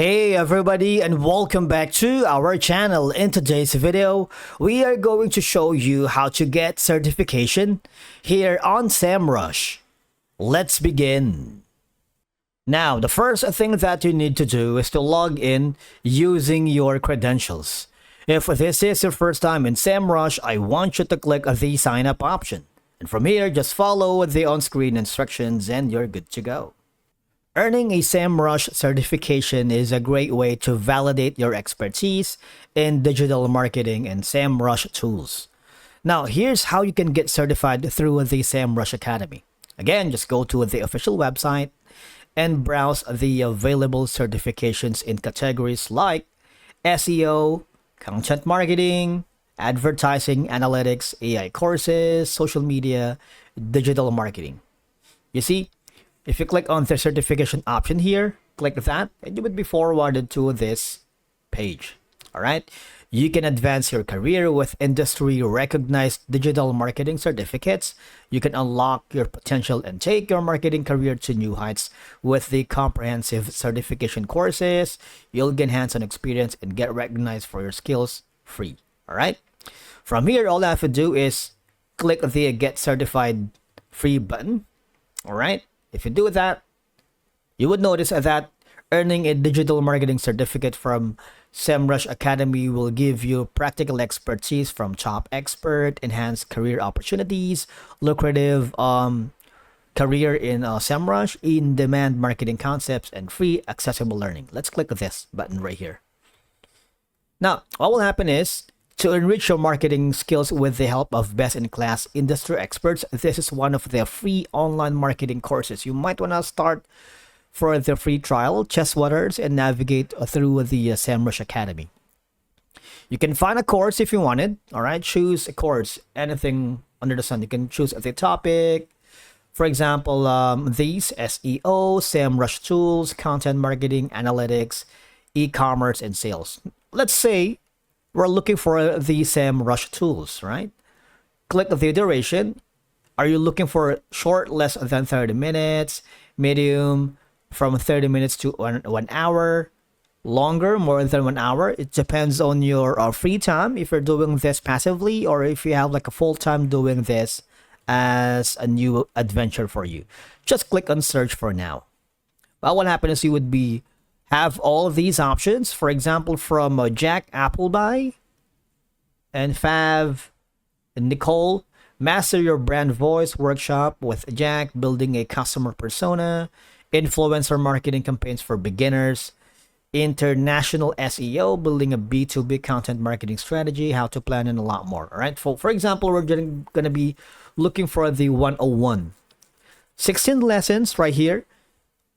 Hey everybody, and welcome back to our channel. In today's video, we are going to show you how to get certification here on Semrush. Let's begin. Now, the first thing that you need to do is to log in using your credentials. If this is your first time in Semrush, I want you to click the sign up option. And from here, just follow the on-screen instructions and you're good to go. Earning a Semrush certification is a great way to validate your expertise in digital marketing and Semrush tools. Now, here's how you can get certified through the Semrush Academy. Again, just go to the official website and browse the available certifications in categories like SEO, content marketing, advertising analytics, AI courses, social media, digital marketing. You see, if you click on the certification option here, click that, and you would be forwarded to this page. All right. You can advance your career with industry recognized digital marketing certificates. You can unlock your potential and take your marketing career to new heights with the comprehensive certification courses. You'll gain hands-on experience and get recognized for your skills free. All right. From here, all I have to do is click the Get Certified Free button. All right. If you do that, you would notice that earning a digital marketing certificate from Semrush Academy will give you practical expertise from top expert, enhanced career opportunities, lucrative career in Semrush, in-demand marketing concepts, and free accessible learning. Let's click this button right here. Now, what will happen is, to enrich your marketing skills with the help of best-in-class industry experts, this is one of the free online marketing courses. You might want to start for the free trial, test waters, and navigate through the Semrush Academy. You can find a course if you wanted. All right, choose a course, anything under the sun. You can choose the topic. For example, these SEO, Semrush tools, content marketing, analytics, e-commerce, and sales. Let's say we're looking for the Semrush tools, right? Click the duration. Are you looking for short, less than 30 minutes, medium, from 30 minutes to 1 hour, longer, more than 1 hour? It depends on your free time, if you're doing this passively or if you have like a full time doing this as a new adventure for you. Just click on search for now. Well, what happens is you would have all of these options. For example, from Jack Appleby and Fav and Nicole, master your brand voice workshop with Jack, building a customer persona, influencer marketing campaigns for beginners, international SEO, building a B2B content marketing strategy, how to plan, and a lot more. All right. For example, we're going to be looking for the 101. 16 lessons right here,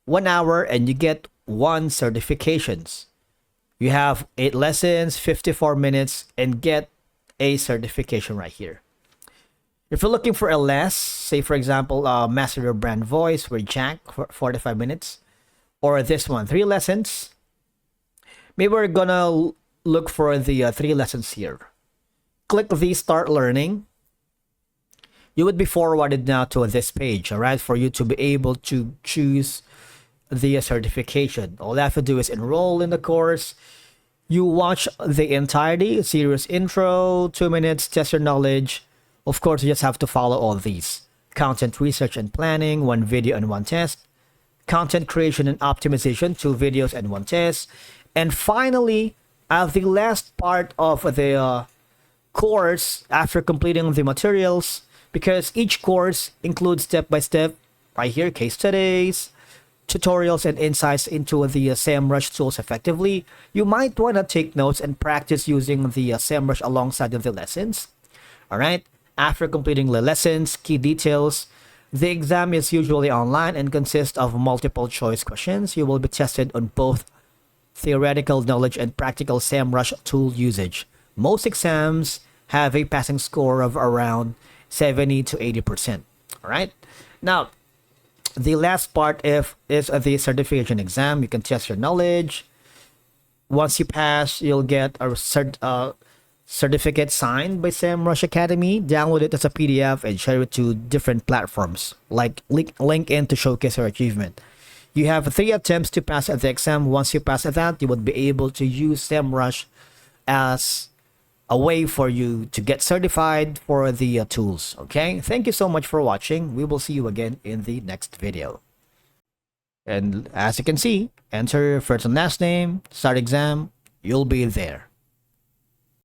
1 hour, and you get 1 certifications. You have 8 lessons, 54 minutes, and get a certification right here. If you're looking for a less, say for example, master your brand voice with Jack for 45 minutes, or this one, 3 lessons. Maybe we're gonna look for the 3 lessons here. Click the start learning. You would be forwarded now to this page, all right, for you to be able to choose the certification. All you have to do is enroll in the course. You watch the entirety, series intro, 2 minutes, test your knowledge. Of course, you just have to follow all these. Content research and planning, 1 video and 1 test. Content creation and optimization, 2 videos and 1 test. And finally, the last part of the course, after completing the materials, because each course includes step-by-step, right here, case studies, tutorials, and insights into the Semrush tools effectively. You might want to take notes and practice using the Semrush alongside of the lessons. All right. After completing the lessons, key details, the exam is usually online and consists of multiple choice questions. You will be tested on both theoretical knowledge and practical Semrush tool usage. Most exams have a passing score of around 70 to 80%. All right. Now, the last part is the certification exam. You can test your knowledge. Once you pass, you'll get a certificate signed by Semrush Academy. Download it as a PDF and share it to different platforms like LinkedIn to showcase your achievement. You have 3 attempts to pass the exam. Once you pass that, you would be able to use Semrush as a way for you to get certified for the tools. Okay, thank you so much for watching. We will see you again in the next video. And as you can see, enter your first and last name, start exam, you'll be there.